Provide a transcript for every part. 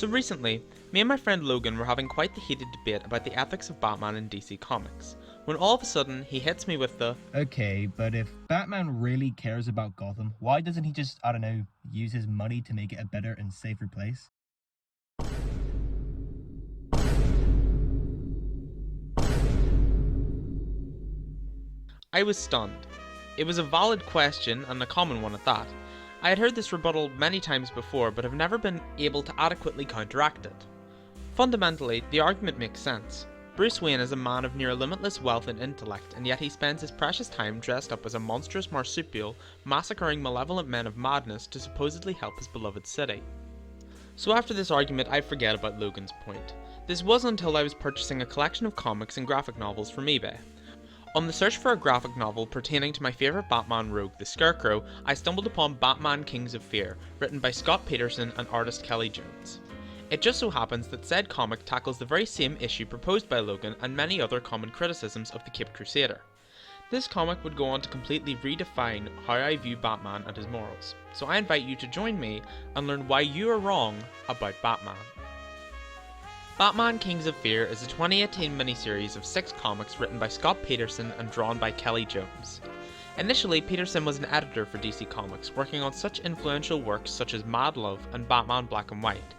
So recently, me and my friend Logan were having quite the heated debate about the ethics of Batman in DC Comics, when all of a sudden he hits me with the, "Okay, but if Batman really cares about Gotham, why doesn't he just, I don't know, use his money to make it a better and safer place?" I was stunned. It was a valid question, and a common one at that. I had heard this rebuttal many times before, but have never been able to adequately counteract it. Fundamentally, the argument makes sense. Bruce Wayne is a man of near limitless wealth and intellect, and yet he spends his precious time dressed up as a monstrous marsupial, massacring malevolent men of madness to supposedly help his beloved city. So after this argument, I forget about Logan's point. This wasn't until I was purchasing a collection of comics and graphic novels from eBay. On the search for a graphic novel pertaining to my favourite Batman rogue, the Scarecrow, I stumbled upon Batman Kings of Fear, written by Scott Peterson and artist Kelly Jones. It just so happens that said comic tackles the very same issue proposed by Logan and many other common criticisms of the Caped Crusader. This comic would go on to completely redefine how I view Batman and his morals, so I invite you to join me and learn why you are wrong about Batman. Batman Kings of Fear is a 2018 miniseries of 6 comics written by Scott Peterson and drawn by Kelly Jones. Initially, Peterson was an editor for DC Comics, working on such influential works such as Mad Love and Batman Black and White,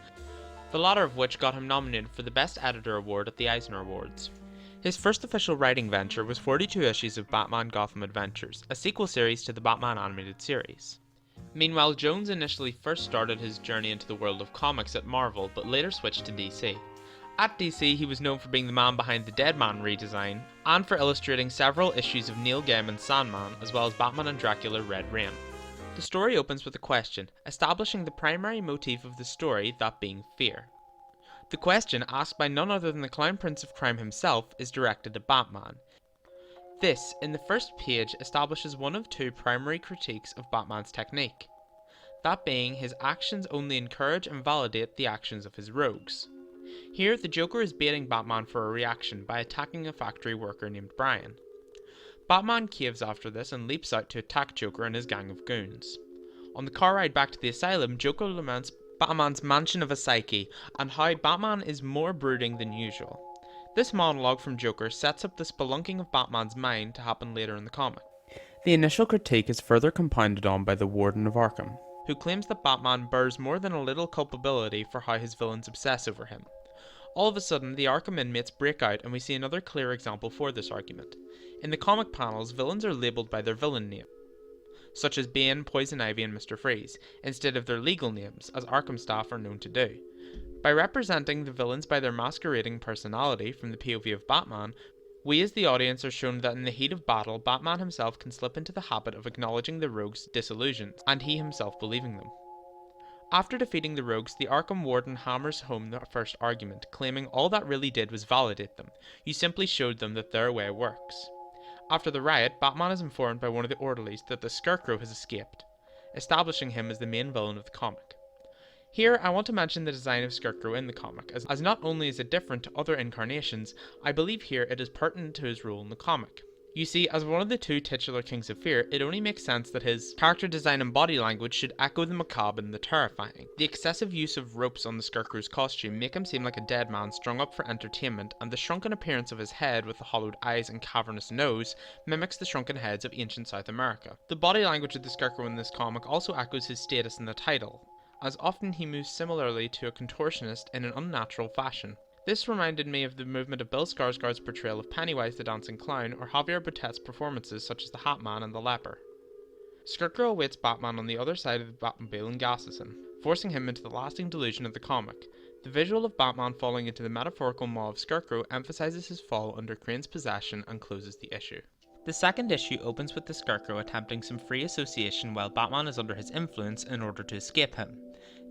the latter of which got him nominated for the Best Editor Award at the Eisner Awards. His first official writing venture was 42 issues of Batman Gotham Adventures, a sequel series to the Batman animated series. Meanwhile, Jones initially first started his journey into the world of comics at Marvel, but later switched to DC. At DC, he was known for being the man behind the Deadman redesign, and for illustrating several issues of Neil Gaiman's Sandman, as well as Batman and Dracula Red Rain. The story opens with a question, establishing the primary motif of the story, that being fear. The question, asked by none other than the Clown Prince of Crime himself, is directed at Batman. This, in the first page, establishes one of 2 primary critiques of Batman's technique, that being his actions only encourage and validate the actions of his rogues. Here, the Joker is baiting Batman for a reaction by attacking a factory worker named Brian. Batman caves after this and leaps out to attack Joker and his gang of goons. On the car ride back to the asylum, Joker laments Batman's mansion of a psyche and how Batman is more brooding than usual. This monologue from Joker sets up the spelunking of Batman's mind to happen later in the comic. The initial critique is further compounded on by the Warden of Arkham, who claims that Batman bears more than a little culpability for how his villains obsess over him. All of a sudden, the Arkham inmates break out and we see another clear example for this argument. In the comic panels, villains are labelled by their villain name, such as Bane, Poison Ivy and Mr. Freeze, instead of their legal names, as Arkham staff are known to do. By representing the villains by their masquerading personality from the POV of Batman, we as the audience are shown that in the heat of battle, Batman himself can slip into the habit of acknowledging the rogues' disillusions, and he himself believing them. After defeating the rogues, the Arkham Warden hammers home the first argument, claiming all that really did was validate them. You simply showed them that their way works. After the riot, Batman is informed by one of the orderlies that the Scarecrow has escaped, establishing him as the main villain of the comic. Here, I want to mention the design of Scarecrow in the comic, as not only is it different to other incarnations, I believe here it is pertinent to his role in the comic. You see, as one of the 2 titular Kings of Fear, it only makes sense that his character design and body language should echo the macabre and the terrifying. The excessive use of ropes on the Scarecrow's costume make him seem like a dead man strung up for entertainment, and the shrunken appearance of his head with the hollowed eyes and cavernous nose mimics the shrunken heads of ancient South America. The body language of the Scarecrow in this comic also echoes his status in the title, as often he moves similarly to a contortionist in an unnatural fashion. This reminded me of the movement of Bill Skarsgård's portrayal of Pennywise the Dancing Clown or Javier Bardem's performances such as the Hat Man and the Leper. Scarecrow awaits Batman on the other side of the Batmobile and gasses him, forcing him into the lasting delusion of the comic. The visual of Batman falling into the metaphorical maw of Scarecrow emphasizes his fall under Crane's possession and closes the issue. The second issue opens with the Scarecrow attempting some free association while Batman is under his influence in order to escape him.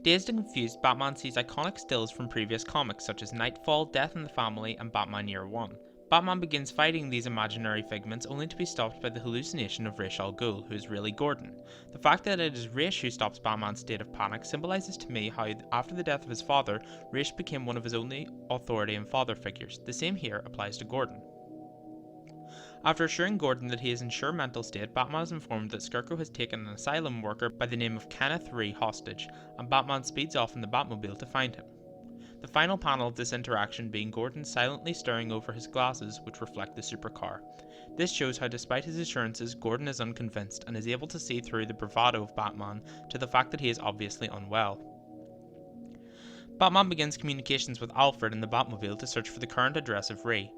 Dazed and confused, Batman sees iconic stills from previous comics such as Nightfall, Death in the Family, and Batman Year One. Batman begins fighting these imaginary figments only to be stopped by the hallucination of Ra's al Ghul, who is really Gordon. The fact that it is Ra's who stops Batman's state of panic symbolizes to me how, after the death of his father, Ra's became one of his only authority and father figures. The same here applies to Gordon. After assuring Gordon that he is in sure mental state, Batman is informed that Scarecrow has taken an asylum worker by the name of Kenneth Ree hostage, and Batman speeds off in the Batmobile to find him. The final panel of this interaction being Gordon silently staring over his glasses which reflect the supercar. This shows how despite his assurances, Gordon is unconvinced and is able to see through the bravado of Batman to the fact that he is obviously unwell. Batman begins communications with Alfred in the Batmobile to search for the current address of Rhee.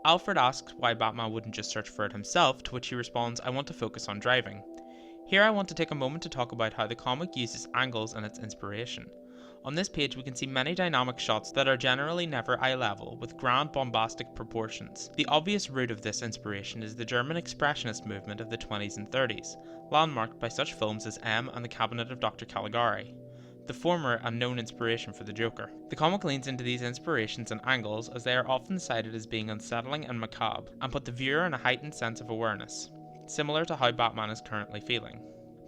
Alfred asks why Batman wouldn't just search for it himself, to which he responds, "I want to focus on driving." Here I want to take a moment to talk about how the comic uses angles and its inspiration. On this page we can see many dynamic shots that are generally never eye level, with grand bombastic proportions. The obvious root of this inspiration is the German expressionist movement of the 20s and 30s, landmarked by such films as M and The Cabinet of Dr. Caligari, the former a known inspiration for the Joker. The comic leans into these inspirations and angles as they are often cited as being unsettling and macabre, and put the viewer in a heightened sense of awareness, similar to how Batman is currently feeling.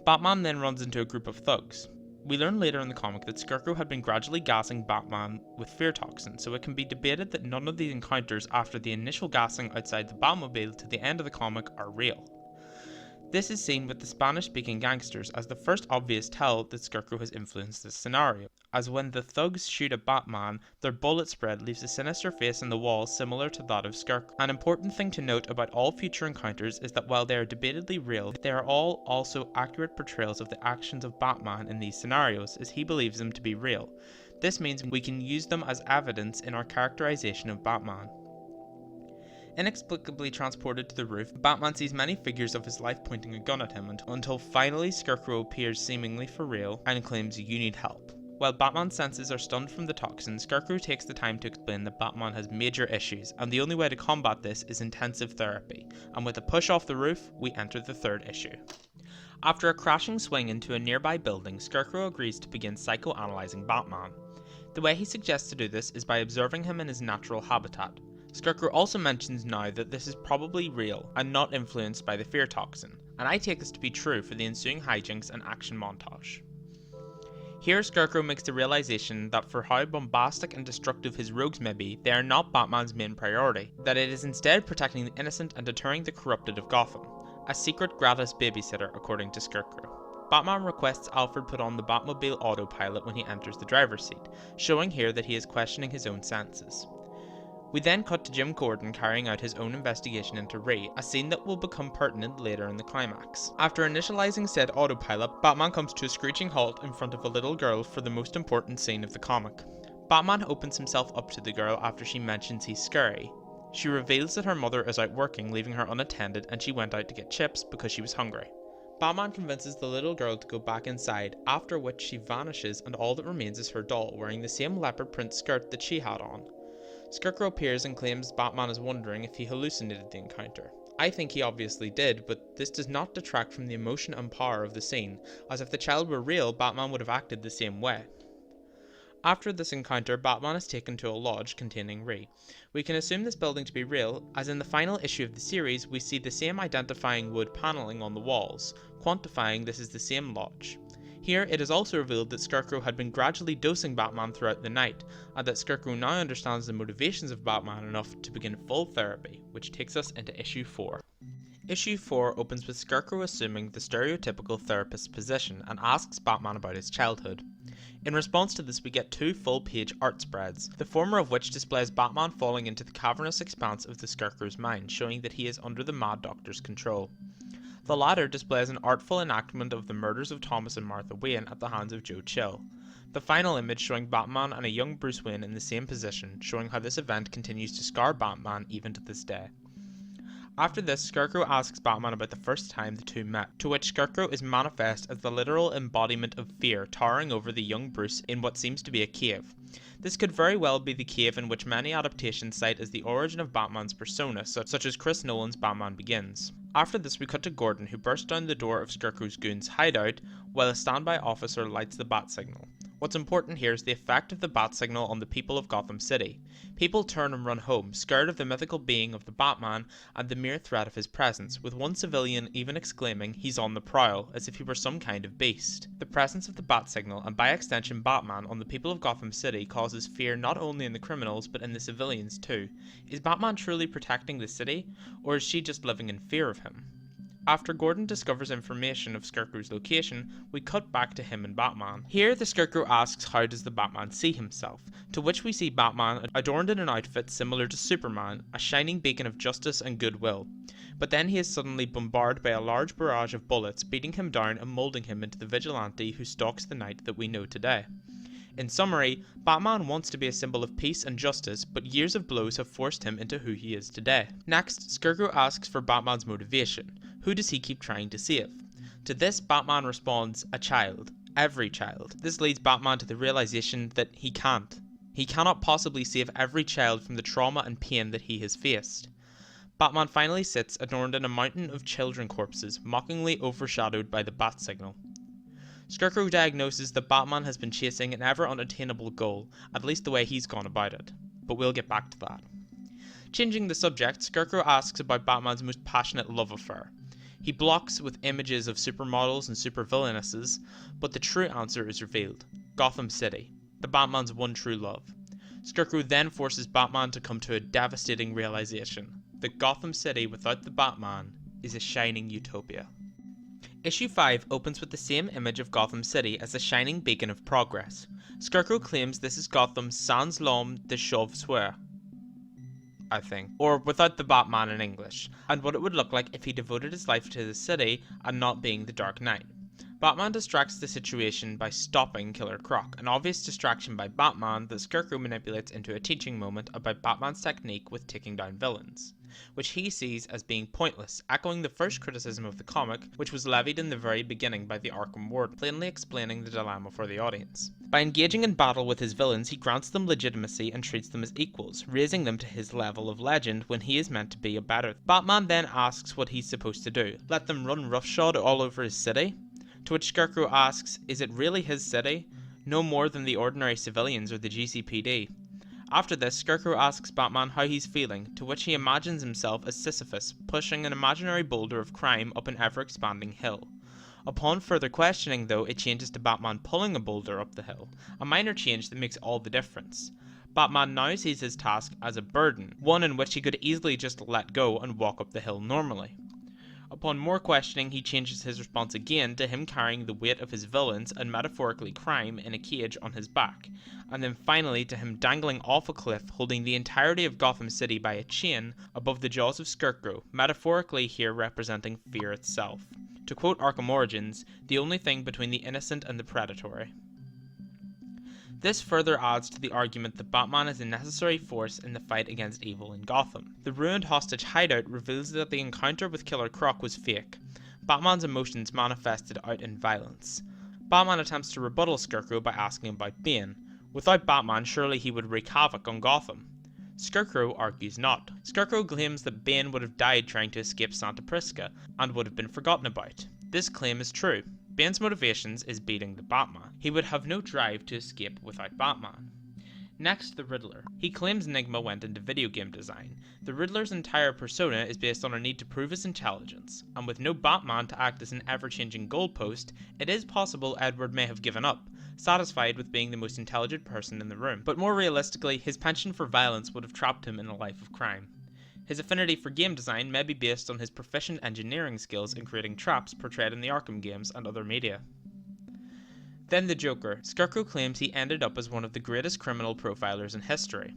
Batman then runs into a group of thugs. We learn later in the comic that Scarecrow had been gradually gassing Batman with fear toxin, so it can be debated that none of these encounters after the initial gassing outside the Batmobile to the end of the comic are real. This is seen with the Spanish-speaking gangsters as the first obvious tell that Scarecrow has influenced this scenario, as when the thugs shoot at Batman, their bullet spread leaves a sinister face in the wall similar to that of Scarecrow. An important thing to note about all future encounters is that while they are debatedly real, they are all also accurate portrayals of the actions of Batman in these scenarios, as he believes them to be real. This means we can use them as evidence in our characterization of Batman. Inexplicably transported to the roof, Batman sees many figures of his life pointing a gun at him until finally Scarecrow appears seemingly for real and claims, "You need help." While Batman's senses are stunned from the toxin, Scarecrow takes the time to explain that Batman has major issues, and the only way to combat this is intensive therapy, and with a push off the roof, we enter the third issue. After a crashing swing into a nearby building, Scarecrow agrees to begin psychoanalyzing Batman. The way he suggests to do this is by observing him in his natural habitat. Scarecrow also mentions now that this is probably real and not influenced by the fear toxin, and I take this to be true for the ensuing hijinks and action montage. Here Scarecrow makes the realization that for how bombastic and destructive his rogues may be, they are not Batman's main priority, that it is instead protecting the innocent and deterring the corrupted of Gotham. A secret gratis babysitter, according to Scarecrow. Batman requests Alfred put on the Batmobile autopilot when he enters the driver's seat, showing here that he is questioning his own senses. We then cut to Jim Gordon carrying out his own investigation into Rhee, a scene that will become pertinent later in the climax. After initializing said autopilot, Batman comes to a screeching halt in front of a little girl for the most important scene of the comic. Batman opens himself up to the girl after she mentions he's scary. She reveals that her mother is out working, leaving her unattended, and she went out to get chips because she was hungry. Batman convinces the little girl to go back inside, after which she vanishes and all that remains is her doll, wearing the same leopard print skirt that she had on. Scarecrow appears and claims Batman is wondering if he hallucinated the encounter. I think he obviously did, but this does not detract from the emotion and power of the scene, as if the child were real, Batman would have acted the same way. After this encounter, Batman is taken to a lodge containing Rhee. We can assume this building to be real, as in the final issue of the series we see the same identifying wood panelling on the walls, quantifying this is the same lodge. Here, it is also revealed that Scarecrow had been gradually dosing Batman throughout the night, and that Scarecrow now understands the motivations of Batman enough to begin full therapy, which takes us into issue 4. Issue 4 opens with Scarecrow assuming the stereotypical therapist's position and asks Batman about his childhood. In response to this we get 2 full-page art spreads, the former of which displays Batman falling into the cavernous expanse of the Scarecrow's mind, showing that he is under the Mad Doctor's control. The latter displays an artful enactment of the murders of Thomas and Martha Wayne at the hands of Joe Chill. The final image showing Batman and a young Bruce Wayne in the same position, showing how this event continues to scar Batman even to this day. After this, Scarecrow asks Batman about the first time the two met, to which Scarecrow is manifest as the literal embodiment of fear towering over the young Bruce in what seems to be a cave. This could very well be the cave in which many adaptations cite as the origin of Batman's persona, such as Chris Nolan's Batman Begins. After this we cut to Gordon, who bursts down the door of Scarecrow's goons' hideout while a standby officer lights the bat signal. What's important here is the effect of the bat signal on the people of Gotham City. People turn and run home, scared of the mythical being of the Batman and the mere threat of his presence, with one civilian even exclaiming, "He's on the prowl," as if he were some kind of beast. The presence of the bat signal, and by extension Batman, on the people of Gotham City causes fear not only in the criminals but in the civilians too. Is Batman truly protecting the city, or is she just living in fear of him? After Gordon discovers information of Scarecrow's location, we cut back to him and Batman. Here, the Scarecrow asks how does the Batman see himself, to which we see Batman adorned in an outfit similar to Superman, a shining beacon of justice and goodwill. But then he is suddenly bombarded by a large barrage of bullets, beating him down and moulding him into the vigilante who stalks the night that we know today. In summary, Batman wants to be a symbol of peace and justice, but years of blows have forced him into who he is today. Next, Scarecrow asks for Batman's motivation. Who does he keep trying to save? To this, Batman responds, a child. Every child. This leads Batman to the realization that he can't. He cannot possibly save every child from the trauma and pain that he has faced. Batman finally sits adorned in a mountain of children corpses, mockingly overshadowed by the bat signal. Scarecrow diagnoses that Batman has been chasing an ever unattainable goal, at least the way he's gone about it. But we'll get back to that. Changing the subject, Scarecrow asks about Batman's most passionate love affair. He blocks with images of supermodels and supervillainesses, but the true answer is revealed. Gotham City, the Batman's one true love. Scarecrow then forces Batman to come to a devastating realization, that Gotham City without the Batman is a shining utopia. Issue 5 opens with the same image of Gotham City as a shining beacon of progress. Scarecrow claims this is Gotham's sans l'homme de chauve-souris, I think, or without the Batman in English, and what it would look like if he devoted his life to the city and not being the Dark Knight. Batman distracts the situation by stopping Killer Croc, an obvious distraction by Batman that Scarecrow manipulates into a teaching moment about Batman's technique with taking down villains, which he sees as being pointless, echoing the first criticism of the comic, which was levied in the very beginning by the Arkham Warden, plainly explaining the dilemma for the audience. By engaging in battle with his villains, he grants them legitimacy and treats them as equals, raising them to his level of legend when he is meant to be a better. Batman then asks what he's supposed to do, let them run roughshod all over his city? To which Scarecrow asks, is it really his city? No more than the ordinary civilians or the GCPD. After this, Scarecrow asks Batman how he's feeling, to which he imagines himself as Sisyphus, pushing an imaginary boulder of crime up an ever-expanding hill. Upon further questioning though, it changes to Batman pulling a boulder up the hill, a minor change that makes all the difference. Batman now sees his task as a burden, one in which he could easily just let go and walk up the hill normally. Upon more questioning, he changes his response again to him carrying the weight of his villains and metaphorically crime in a cage on his back, and then finally to him dangling off a cliff holding the entirety of Gotham City by a chain above the jaws of Scarecrow, metaphorically here representing fear itself. To quote Arkham Origins, the only thing between the innocent and the predatory. This further adds to the argument that Batman is a necessary force in the fight against evil in Gotham. The ruined hostage hideout reveals that the encounter with Killer Croc was fake. Batman's emotions manifested out in violence. Batman attempts to rebuttal Scarecrow by asking about Bane. Without Batman, surely he would wreak havoc on Gotham. Scarecrow argues not. Scarecrow claims that Bane would have died trying to escape Santa Prisca and would have been forgotten about. This claim is true. Bane's motivations is beating the Batman. He would have no drive to escape without Batman. Next, the Riddler. He claims Enigma went into video game design. The Riddler's entire persona is based on a need to prove his intelligence, and with no Batman to act as an ever-changing goalpost, it is possible Edward may have given up, satisfied with being the most intelligent person in the room. But more realistically, his penchant for violence would have trapped him in a life of crime. His affinity for game design may be based on his proficient engineering skills in creating traps portrayed in the Arkham games and other media. Then the Joker. Scarecrow claims he ended up as one of the greatest criminal profilers in history.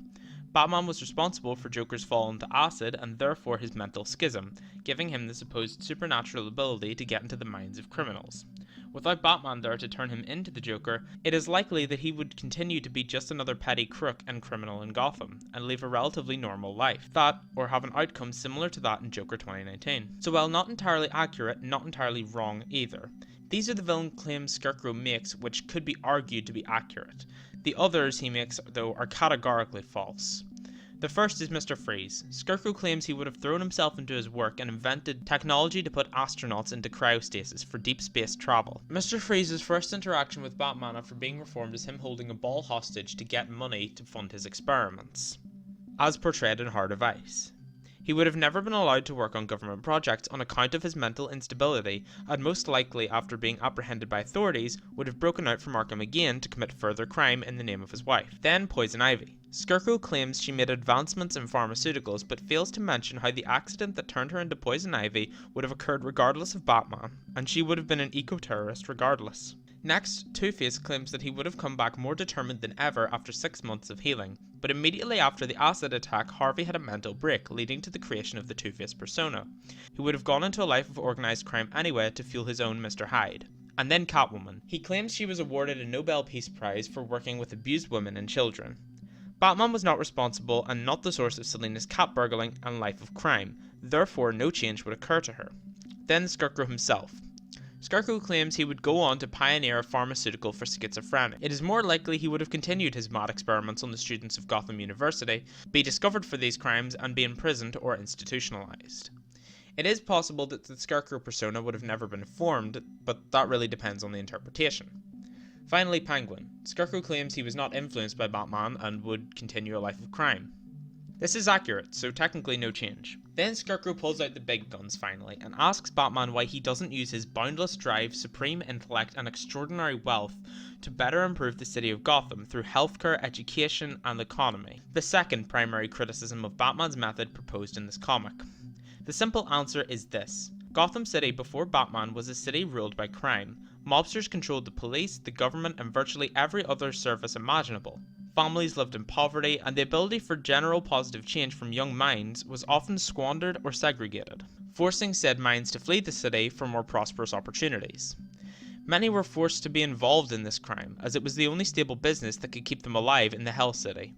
Batman was responsible for Joker's fall into acid and therefore his mental schism, giving him the supposed supernatural ability to get into the minds of criminals. Without Batman there to turn him into the Joker, it is likely that he would continue to be just another petty crook and criminal in Gotham, and live a relatively normal life, or have an outcome similar to that in Joker 2019. So while not entirely accurate, not entirely wrong either. These are the villain claims Scarecrow makes which could be argued to be accurate. The others he makes, though, are categorically false. The first is Mr. Freeze. Scarecrow claims he would have thrown himself into his work and invented technology to put astronauts into cryostasis for deep space travel. Mr. Freeze's first interaction with Batman after being reformed is him holding a ball hostage to get money to fund his experiments, as portrayed in Heart of Ice. He would have never been allowed to work on government projects on account of his mental instability, and most likely after being apprehended by authorities would have broken out from Arkham again to commit further crime in the name of his wife. Then Poison Ivy. Scarecrow claims she made advancements in pharmaceuticals but fails to mention how the accident that turned her into Poison Ivy would have occurred regardless of Batman, and she would have been an eco-terrorist regardless. Next, Two-Face claims that he would have come back more determined than ever after 6 months of healing, but immediately after the acid attack, Harvey had a mental break, leading to the creation of the Two-Face persona. He would have gone into a life of organised crime anyway to fuel his own Mr. Hyde. And then Catwoman. He claims she was awarded a Nobel Peace Prize for working with abused women and children. Batman was not responsible and not the source of Selina's cat burgling and life of crime, therefore no change would occur to her. Then Scarecrow himself. Scarecrow claims he would go on to pioneer a pharmaceutical for schizophrenia. It is more likely he would have continued his mad experiments on the students of Gotham University, be discovered for these crimes, and be imprisoned or institutionalized. It is possible that the Scarecrow persona would have never been formed, but that really depends on the interpretation. Finally, Penguin. Scarecrow claims he was not influenced by Batman and would continue a life of crime. This is accurate, so technically no change. Then Scarecrow pulls out the big guns finally, and asks Batman why he doesn't use his boundless drive, supreme intellect, and extraordinary wealth to better improve the city of Gotham through healthcare, education, and the economy. The second primary criticism of Batman's method proposed in this comic. The simple answer is this. Gotham City before Batman was a city ruled by crime. Mobsters controlled the police, the government, and virtually every other service imaginable. Families lived in poverty, and the ability for general positive change from young minds was often squandered or segregated, forcing said minds to flee the city for more prosperous opportunities. Many were forced to be involved in this crime, as it was the only stable business that could keep them alive in the Hell City.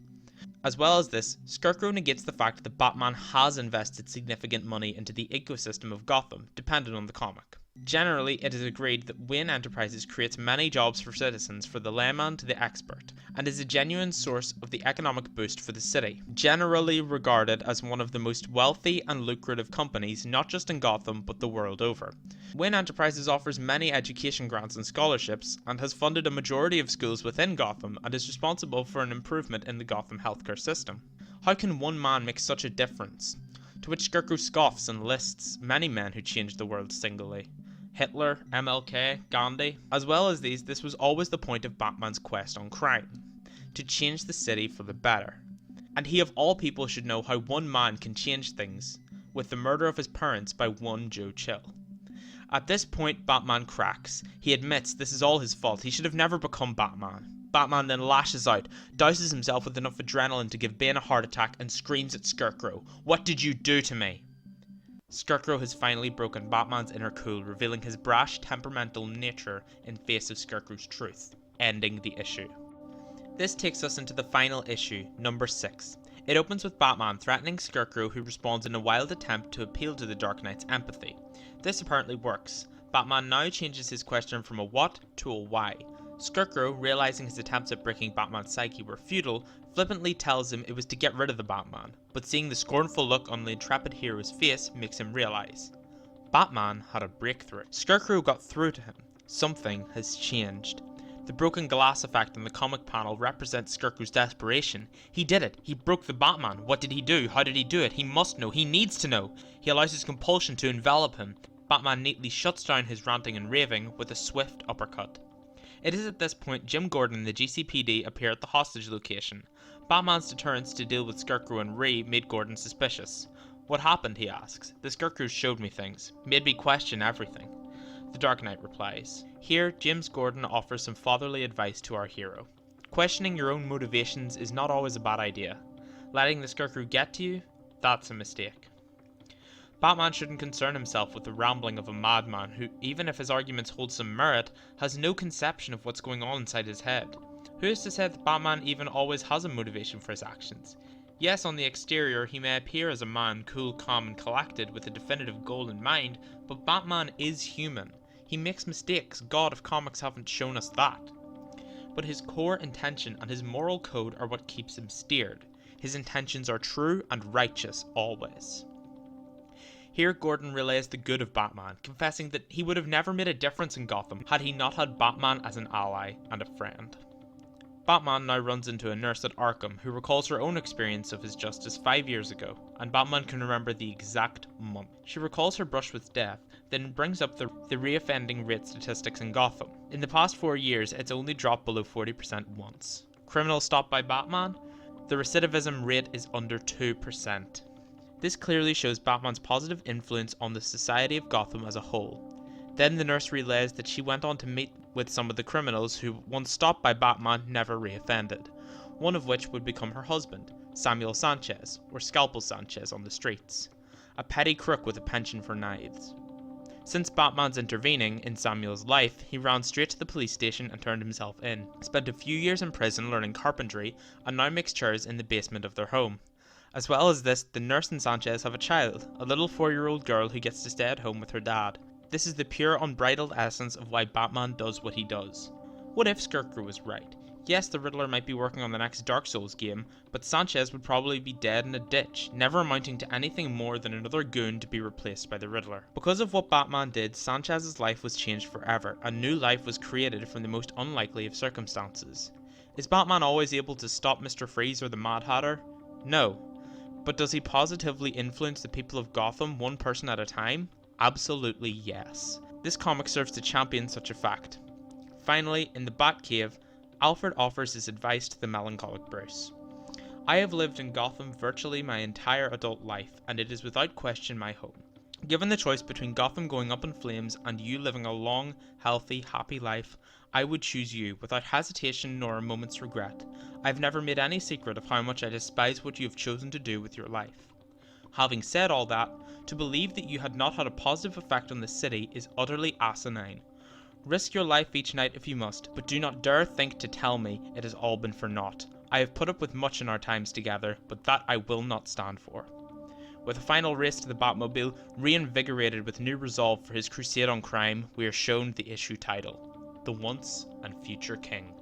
As well as this, Scarecrow negates the fact that Batman has invested significant money into the ecosystem of Gotham, dependent on the comic. Generally, it is agreed that Wayne Enterprises creates many jobs for citizens, from the layman to the expert, and is a genuine source of the economic boost for the city, generally regarded as one of the most wealthy and lucrative companies not just in Gotham but the world over. Wayne Enterprises offers many education grants and scholarships, and has funded a majority of schools within Gotham, and is responsible for an improvement in the Gotham healthcare system. How can one man make such a difference? To which Scarecrow scoffs and lists many men who changed the world singly. Hitler, MLK, Gandhi. As well as these, this was always the point of Batman's quest on crime, to change the city for the better. And he of all people should know how one man can change things, with the murder of his parents by one Joe Chill. At this point, Batman cracks. He admits this is all his fault, he should have never become Batman. Batman then lashes out, douses himself with enough adrenaline to give Bane a heart attack, and screams at Scarecrow, "What did you do to me?" Scarecrow has finally broken Batman's inner cool, revealing his brash, temperamental nature in face of Scarecrow's truth, ending the issue. This takes us into the final issue, number 6. It opens with Batman threatening Scarecrow, who responds in a wild attempt to appeal to the Dark Knight's empathy. This apparently works. Batman now changes his question from a what to a why. Scarecrow, realizing his attempts at breaking Batman's psyche were futile, flippantly tells him it was to get rid of the Batman, but seeing the scornful look on the intrepid hero's face makes him realize. Batman had a breakthrough. Scarecrow got through to him. Something has changed. The broken glass effect in the comic panel represents Scarecrow's desperation. He did it. He broke the Batman. What did he do? How did he do it? He must know. He needs to know. He allows his compulsion to envelop him. Batman neatly shuts down his ranting and raving with a swift uppercut. It is at this point Jim Gordon and the GCPD appear at the hostage location. Batman's deterrence to deal with Scarecrow and Ree made Gordon suspicious. "What happened?" he asks. "The Scarecrow showed me things. Made me question everything." The Dark Knight replies. Here, James Gordon offers some fatherly advice to our hero. Questioning your own motivations is not always a bad idea. Letting the Scarecrow get to you? That's a mistake. Batman shouldn't concern himself with the rambling of a madman who, even if his arguments hold some merit, has no conception of what's going on inside his head. Who is to say that Batman even always has a motivation for his actions? Yes, on the exterior he may appear as a man cool, calm and collected with a definitive goal in mind, but Batman is human. He makes mistakes. God, if comics haven't shown us that. But his core intention and his moral code are what keeps him steered. His intentions are true and righteous always. Here Gordon relays the good of Batman, confessing that he would have never made a difference in Gotham had he not had Batman as an ally and a friend. Batman now runs into a nurse at Arkham who recalls her own experience of his justice 5 years ago, and Batman can remember the exact month. She recalls her brush with death, then brings up the reoffending rate statistics in Gotham. In the past 4 years, it's only dropped below 40% once. Criminals stopped by Batman? The recidivism rate is under 2%. This clearly shows Batman's positive influence on the society of Gotham as a whole. Then the nurse relays that she went on to meet with some of the criminals who, once stopped by Batman, never reoffended, one of which would become her husband, Samuel Sanchez, or Scalpel Sanchez on the streets, a petty crook with a penchant for knives. Since Batman's intervening in Samuel's life, he ran straight to the police station and turned himself in, spent a few years in prison learning carpentry, and now makes chairs in the basement of their home. As well as this, the nurse and Sanchez have a child, a little 4-year-old girl who gets to stay at home with her dad. This is the pure, unbridled essence of why Batman does what he does. What if Scarecrow was right? Yes, the Riddler might be working on the next Dark Souls game, but Sanchez would probably be dead in a ditch, never amounting to anything more than another goon to be replaced by the Riddler. Because of what Batman did, Sanchez's life was changed forever. A new life was created from the most unlikely of circumstances. Is Batman always able to stop Mr. Freeze or the Mad Hatter? No. But does he positively influence the people of Gotham one person at a time? Absolutely yes. This comic serves to champion such a fact. Finally, in the Batcave, Alfred offers his advice to the melancholic Bruce. I have lived in Gotham virtually my entire adult life, and it is without question my home. Given the choice between Gotham going up in flames and you living a long, healthy, happy life, I would choose you without hesitation nor a moment's regret. I have never made any secret of how much I despise what you have chosen to do with your life. Having said all that, to believe that you had not had a positive effect on the city is utterly asinine. Risk your life each night if you must, but do not dare think to tell me it has all been for naught. I have put up with much in our times together, but that I will not stand for. With a final race to the Batmobile, reinvigorated with new resolve for his crusade on crime, we are shown the issue title, The Once and Future King.